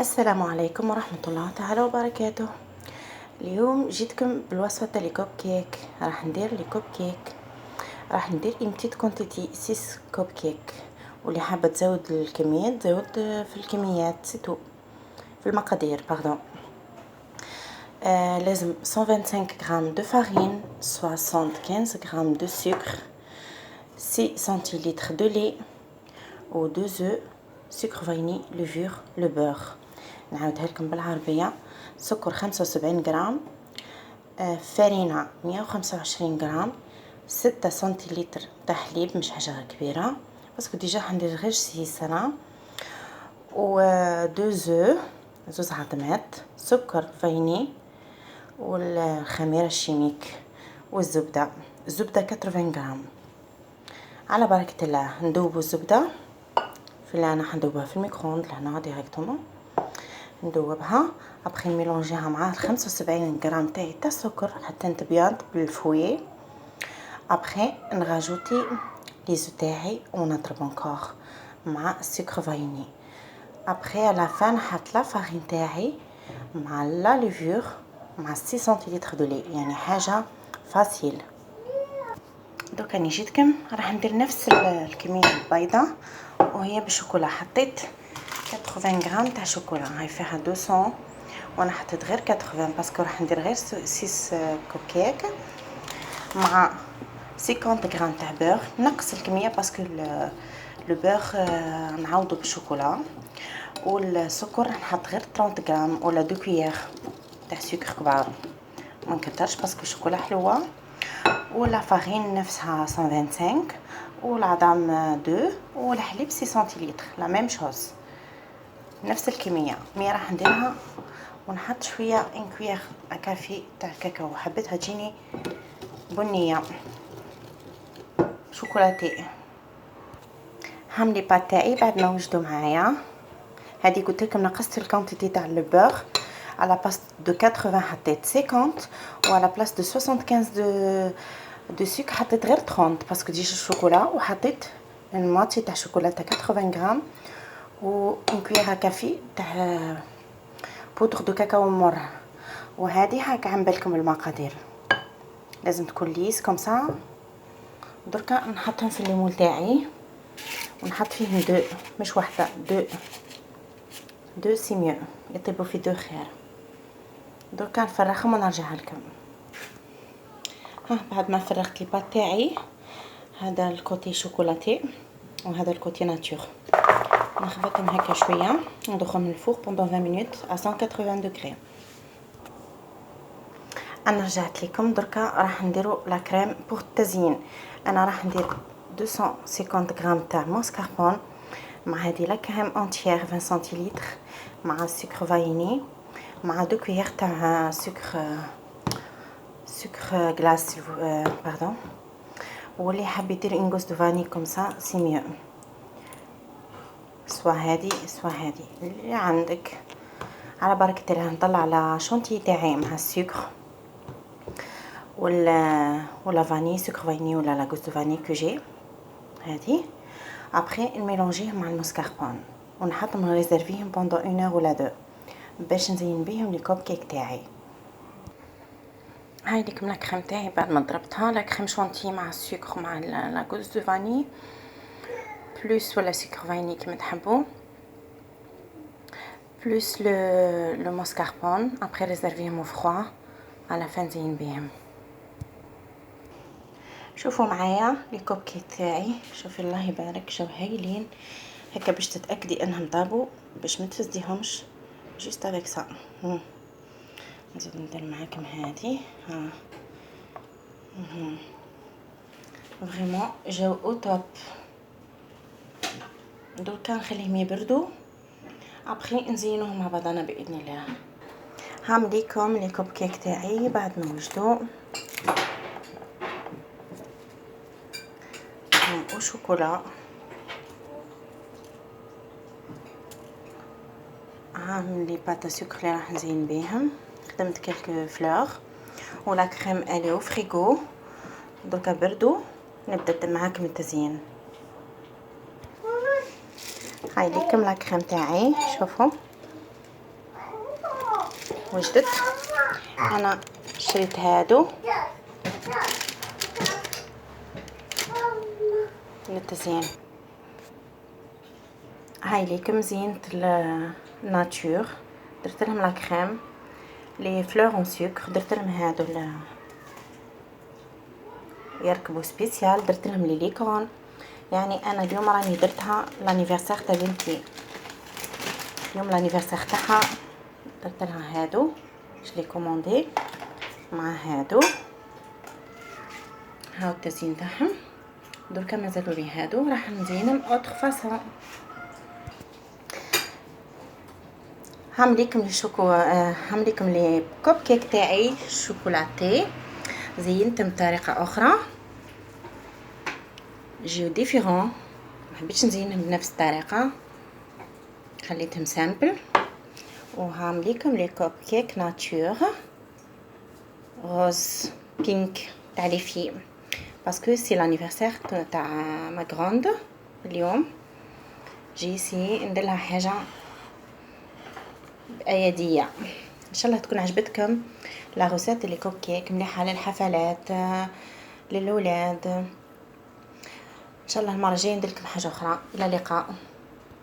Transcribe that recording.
السلام عليكم ورحمة الله تعالى وبركاته. اليوم جيتكم بالوصفة تاع لي كوب كيك. راح ندير لي كوب كيك، راح ندير اون بتيت كونتيتي 6 كوب كيك، واللي حابة تزود الكميات تزود في الكميات سيتو في المقادير باردون. لازم 125 غرام دو فارين، 75 غرام دو سكر، 6 سنتيلتر دو لي و 2 œufs، سكر فاني، لوفور، لو بور. نعاودها لكم بالعربية: سكر 75 غرام، فرينة 125 غرام، 6 سنتيلتر تاع حليب، مش حاجة كبيرة باسكو ديجا حندير غير 6 انا، و 2 œufs، زوز عظمات، سكر فاني والخميرة الشيميك والزبدة. الزبدة 80 غرام. على بركة الله ندوبو الزبدة في اللي انا حندوبها في الميكرووند لهنا ديريكتومون، ندوبها ابخي نميلونجيها مع 75 غرام تاعي تاع السكر حتى تبيض بالفوي. ابخي نراجوتي لي زو تاعي ونضرب انكور مع السكر فاني. ابخي على فان نحط لا فارين تاعي مع لا لوفور مع 6 سنتيلتر دو لي، يعني حاجه فاسيل. دوك راني جيتكم راح ندير نفس الكميه البيضه وهي بالشوكولا. حطيت 80 غرام تاع شوكولا، هاي فيها 200 وانا حطيت غير 80 باسكو راح ندير غير 6 كوكيك مع 50 غرام تاع بور. نقص الكميه باسكو لو بور نعوضو بالشوكولا، والسكر نحط غير 30 غرام ولا 2 كويير تاع سكر كبار، ما نكترش باسكو الشوكولا حلوه. ولا فارين نفسها 125 والعظام 2 والحليب 6 سنتيلتر لا ميم شوز، نفس الكميه. مي راح نديرها ونحط شويه ان كويير كافي تاع الكاكاو، حبيتها تجيني بنيه شوكولاتي. هاملي بات تاعي بعد ما وجدوا معايا. هذه قلت لكم نقصت الكونتيتي تاع لو بور، على بلاص دو 80 حطيت 50 وعلى بلاص دو 75 دو سكر حطيت غير 30 باسكو ديجا الشوكولا، وحطيت الماتي تاع شوكولا تاع 80 غرام و اون كويير كافي تاع بودر دو كاكاو مر. وهذه هاك عم بالكم المقادير لازم تكون ليس كوم سا. دركا نحطهم في الليمون تاعي ونحط فيهم دو، مش واحده، دو سي ميو، يطيبوا في دو خير. دركا نفرغهم ونرجع لكم. ها بعد ما فرغت لي بات تاعي، هذا الكوتي شوكولاتي وهذا الكوتي ناتور، نخبطهم هكا شويه ندخلهم للفوق بوندون 20 مينوت à 180 دوغري. انا رجعت لكم. دركا راح نديرو لا كريم بور التزيين. انا راح ندير 250 غرام تاع ماسكاربون مع هذه لا كريم اونتيير 20 سنتيلتر مع سكر فاني مع 2 كويير تاع سكر غلاس باردون. واللي حاب يدير اون غوز دو فاني كوم سا سي ميو، سوا هذه سوا هذه اللي عندك. على بركه الله نطلع على شونتي تاعي مع السكر ولا فاني، سكر فاني ولا لا غوز دو فاني كو جي هذه. ابري نميلونجيه مع المسكربون ونحطهم ريزيرفيهم بوندون 1 اور ولا 2 باش نزين بيهم لي كوب كيك تاعي. هاي لكم لا كريم تاعي بعد ما ضربتها، لا كريم شونتي مع السكر مع لا غوز دو فاني بلوس ولا سكر فاني كيما تحبوا، بلوس لو ماسكاربون. ابري ريزيرفيهم او فروا على فان نزين بيهم. شوفوا معايا لي كوب كيك تاعي، شوفي الله يبارك شو هايلين هكا باش تتاكدي انهم طابوا، باش ما تفسديهمش جوست افيك سا. نزيد ندير معاكم هذه. ها فريمون جاو او توب. دوكا نخليهم يبردوا ابخي نزينوهم مع بعضنا باذن الله. هعمليكم لي كوب كيك تاعي بعد ما وجدوا وشوكولا. هعمل بات سكر اللي راح نزين بيهم. خدمت كلك فلور ولا كريم الي او فريغو. دوكا بردوا نبدا معاكم التزيين. هاي ليكم لا كريم تاعي، شوفوا وجدت. انا شريت هادو للتزيين. هاي ليكم زينة الناتور، درت لهم لا كريم لي فلور اون سكر، درت لهم هادو يركبوا سبيسيال، درت لهم لي ليكون. يعني انا اليوم راني درتها لانيفرسير تاع بنتي، يوم لانيفرسير تاعها درت لها هادو لي كوموندي مع هادو. هاو التزيين تاعهم. دركا مازالوا لي هادو راح نزينهم اوتر فاصون. هعمليكم هعمليكم لي كوب كيك تاعي شوكولاتي، زينتهم بطريقه اخرى، جيو ديفيرون، ما حبيتش نزينهم بنفس الطريقه، خليتهم سامبل. وهعمليكم لي كوب كيك ناتور روز بينك تاع لي في، باسكو سي لانيفرسير تاع ما غروند اليوم، جي سي نديرلها حاجه باياديه. ان شاء الله تكون عجبتكم لا روسيت لي كوب كيك، مليحه للحفلات للولاد. ان شاء الله المره الجايه ندير لكم حاجه اخرى. الى اللقاء.